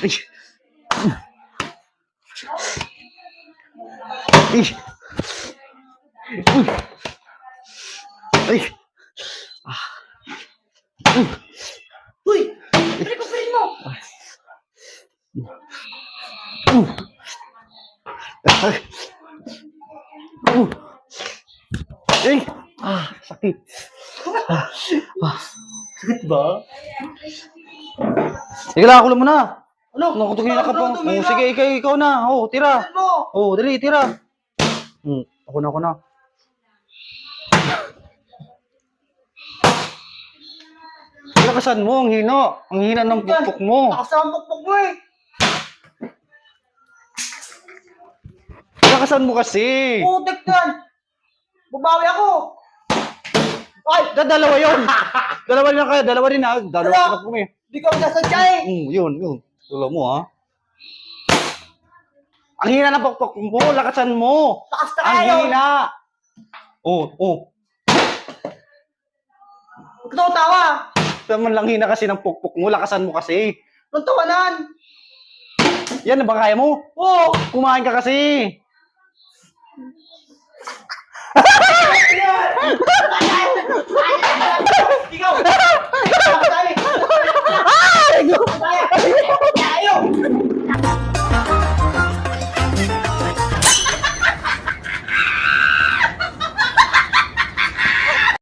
Ay! Uy! Pili mo! Ay! Sakit. Sakit ba? Sige lang, kulo mo na. Ano? Tumira ka pa. Tumira. Sige, ikaw na. Tira. Pili mo! Dali, tira. Ako na. Lakasan mo, ang hina. Ang hina ng pukpok mo. Lakas ang pukpok mo eh! Lakasan mo kasi. Putik yan! Babawi ako! Ay! Dalawa yun. Dalawa rin na kayo. Dalawa rin na. Dalawa na kami. Di ka nasadya eh! Yun. Tulo mo, ha. Ang hina ng pukpok mo. Lakasan mo. Lakas na Ang kayo! hina. Huwag ka tawa! Naman lang hina kasi ng pukpok mo. Lakasan mo kasi. Anong tawanan? Yan, na ba kaya mo? Oo! Kumain ka kasi. Ikaw! Ikaw!